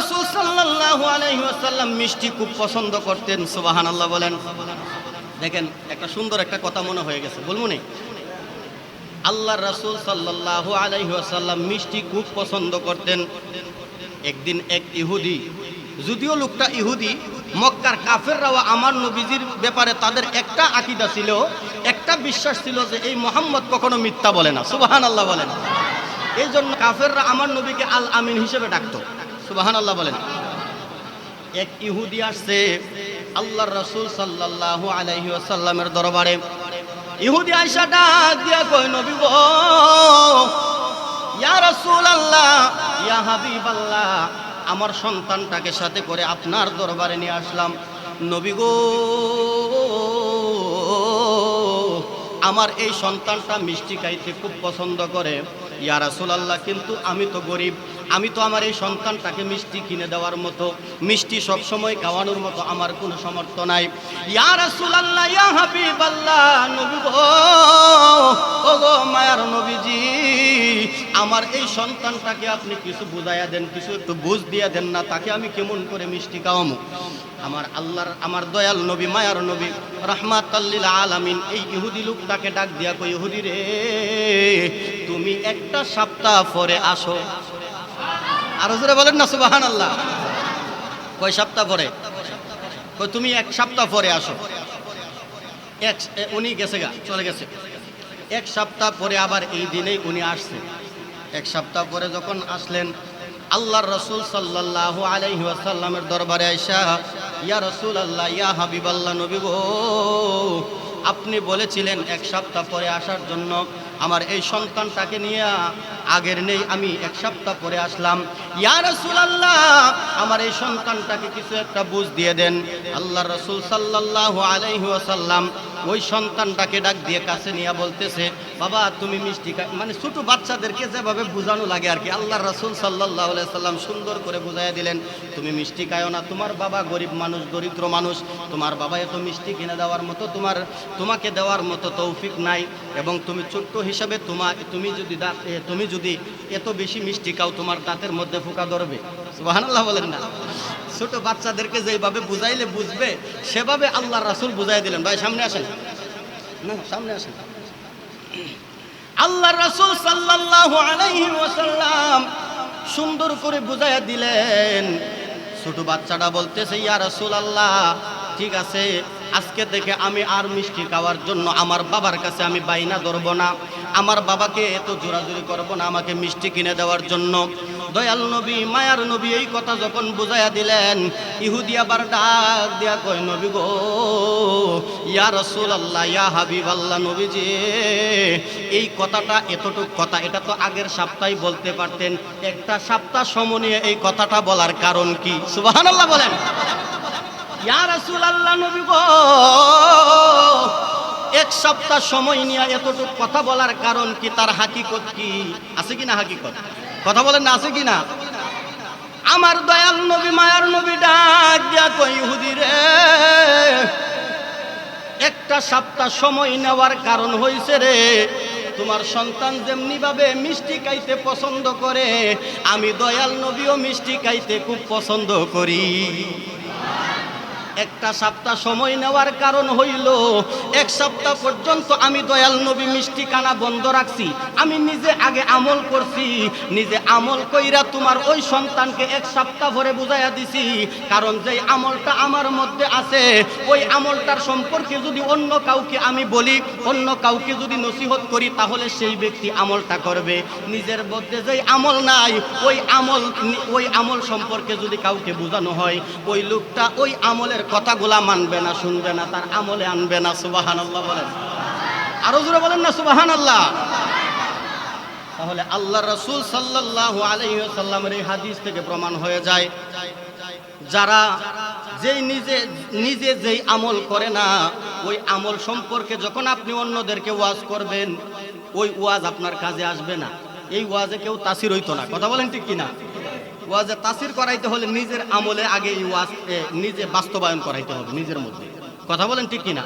রাসূল সাল্লাল্লাহু আলাইহি ওয়াসাল্লাম মিষ্টি খুব পছন্দ করতেন। সুবহানাল্লাহ বলেন। দেখেন একটা সুন্দর একটা কথা মনে হয়ে গেছে, বলবো নি? আল্লাহর রাসূল সাল্লাল্লাহু আলাইহি ওয়াসাল্লাম মিষ্টি খুব পছন্দ করতেন। একদিন এক ইহুদি, যদিও লোকটা ইহুদি, মক্কার কাফেররাও আমার নবীজির ব্যাপারে তাদের একটা আকীদা ছিল, একটা বিশ্বাস ছিল যে এই মুহাম্মদ কখনো মিথ্যা বলে না। সুবহানাল্লাহ বলেন। এই জন্য কাফেররা আমার নবীকে আল আমিন হিসেবে ডাকতো। সুবহানাল্লাহ বলেন। এক ইহুদি আসছে আল্লাহর রাসূল সাল্লাল্লাহু আলাইহি ওয়াসাল্লামের দরবারে। ইহুদি আয়েশা ডাক দিয়া কয়, নবী গো, ইয়া রাসূলুল্লাহ, ইয়া হাবিবাল্লাহ, আমার সন্তানটাকে সাথে করে আপনার দরবারে নিয়ে আসলাম। নবী গো, আমার এই সন্তানটা মিষ্টি খাইতে খুব পছন্দ করে। ইয়া রাসূলুল্লাহ, কিন্তু আমি তো গরিব, আমি তো আমার এই সন্তানটাকে মিষ্টি কিনে দেওয়ার মতো, মিষ্টি সব সময় খাওয়ানোর মতো আমার কোনো সামর্থ্য নাই। ইয়া রাসূলুল্লাহ, ইয়া হাবিবাল্লাহ, নবী গো, ও গো মায়ার নবীজি, আমার এই সন্তানটাকে আপনি কিছু বুঝাইয়া দেন, কিছু একটু বুঝ দিয়ে দেন না, তাকে আমি কেমন করে মিষ্টি খাওয়ামু? আমার আল্লাহর, আমার দয়াল নবী, মায়ার নবী, রাহমাতাল লিল আলামিন এই ইহুদি লোকটাকে ডাক দিয়া কই, ইহুদি রে, তুমি একটা সপ্তাহ পরে আসো। আর জোরে বলেন না সুবহানাল্লাহ। কয় সপ্তাহ পরে? কই তুমি এক সপ্তাহ পরে আসো। উনি গেছে গা, চলে গেছে। এক সপ্তাহ পরে আবার এই দিনেই উনি আসছে। এক সপ্তাহ পরে যখন আসলেন, আল্লাহর রাসূল সাল্লাল্লাহু আলাইহি ওয়াসাল্লামের দরবারে আয়েশা, ইয়া রাসূলুল্লাহ, ইয়া হাবিবাল্লাহ, নবী গো, আপনি বলেছিলেন এক সপ্তাহ পরে আসার জন্য, আমার এই সন্তানটাকে নিয়ে আগের নেই, আমি এক সপ্তাহ পরে আসলাম। ইয়া রাসূলুল্লাহ, আমার এই সন্তানটাকে কিছু একটা বুঝ দিয়ে দেন। আল্লাহর রাসূল সাল্লাল্লাহু আলাইহি ওয়াসাল্লাম ওই সন্তানটাকে ডাক দিয়ে কাছে নিয়ে বলতেছে, বাবা তুমি মিষ্টি মানে ছোট বাচ্চাদেরকে যেভাবে বোঝানো লাগে আর কি, আল্লাহর রাসূল সাল্লাল্লাহু আলাইহি ওয়াসাল্লাম সুন্দর করে বুঝাইয়া দিলেন, তুমি মিষ্টি খাও না, তোমার বাবা গরিব মানুষ, দরিদ্র মানুষ, তোমার বাবা এত মিষ্টি কিনে দেওয়ার মতো তোমাকে দেওয়ার মতো তৌফিক নাই, এবং তুমি ছোট্ট হিসাবে তুমি যদি এত বেশি মিষ্টি খাও, তোমার দাঁতের মধ্যে ফোঁকা ধরবে। সুবহানাল্লাহ বলেন না? ছোট বাচ্চাদেরকে যেভাবে বুঝাইলে বুঝবে, সেভাবে আল্লাহর রাসূল বুঝাই দিলেন। ভাই সামনে আসেন, না সামনে আসেন। আল্লাহর রাসূল সাল্লাল্লাহু আলাইহি ওয়াসাল্লাম সুন্দর করে বুঝাইয়া দিলেন। ছোট বাচ্চাটা বলতেছে, ইয়া রাসূলুল্লাহ, ঠিক আছে, আজকে থেকে আমি আর মিষ্টি খাওয়ার জন্য আমার বাবার কাছে আমি বাইনা ধরব না, আমার বাবাকে এত জোরাজুরি করব না আমাকে মিষ্টি কিনে দেওয়ার জন্য। দয়াল নবী, মায়ার নবী এই কথা যখন বুঝাইয়া দিলেন, ইহুদি আবার ডাক দিয়া কয়, নবী গো, ইয়া রাসূলুল্লাহ, ইয়া হাবিবাল্লাহ, নবীজি, এই কথাটা, এতটুক কথা, এটা তো আগের সপ্তাহে বলতে পারতেন, একটা সপ্তাহ সময় নিয়ে এই কথাটা বলার কারণ কি? সুবহানাল্লাহ বলেন। ইয়া রাসূলুল্লাহ, নবী গো, এক সপ্তাহ সময় নিয়ে এতটুকু কথা বলার কারণ কি? তার হাকিকত কি? আছে কিনা হাকিকত? কথা বলেন না, আছে কিনা? আমার দয়াল নবী, মায়ার নবী ডাক দিয়া কই, ইহুদি রে, একটা সপ্তাহ সময় নেওয়ার কারণ হইছে রে, তোমার সন্তান যেমনি ভাবে মিষ্টি খাইতে পছন্দ করে, আমি দয়াল নবীও মিষ্টি খাইতে খুব পছন্দ করি। একটা সপ্তাহ সময় নেওয়ার কারণ হইল, এক সপ্তাহ পর্যন্ত আমি দয়াল নবী মিষ্টি কানা বন্ধ রাখছি, আমি নিজে আগে আমল করছি, নিজে আমল কইরা তোমার ওই সন্তানকে এক সপ্তাহ ভরে বুঝাইয়া দিছি। কারণ যেই আমলটা আমার মধ্যে আছে, ওই আমলটার সম্পর্কে যদি অন্য কাউকে আমি বলি, অন্য কাউকে যদি নসিহত করি, তাহলে সেই ব্যক্তি আমলটা করবে। নিজের মধ্যে যেই আমল নাই, ওই আমল সম্পর্কে যদি কাউকে বোঝানো হয়, ওই লোকটা ওই আমলের কথাগুলা মানবে না, শুনবে না, তার আমলে আনবে না। সুবহানাল্লাহ বলেন। আরো জোরে বলেন না সুবহানাল্লাহ। তাহলে আল্লাহর রাসূল সাল্লাল্লাহু আলাইহি ওয়াসাল্লামের এই হাদিস থেকে প্রমাণ হয়ে যায়, যারা যেই নিজে যেই আমল করে না, ওই আমল সম্পর্কে যখন আপনি অন্যদেরকে ওয়াজ করবেন, ওই ওয়াজ আপনার কাজে আসবে না। এই ওয়াজে কেউ তাসির হইতো না। কথা বলেন ঠিক কিনা? ওয়াজে তাসির করাইতে হলে নিজের আমলে আগে এই ওয়াজ নিজে বাস্তবায়ন করাইতে হবে নিজের মধ্যে। কথা বলেন ঠিক কিনা?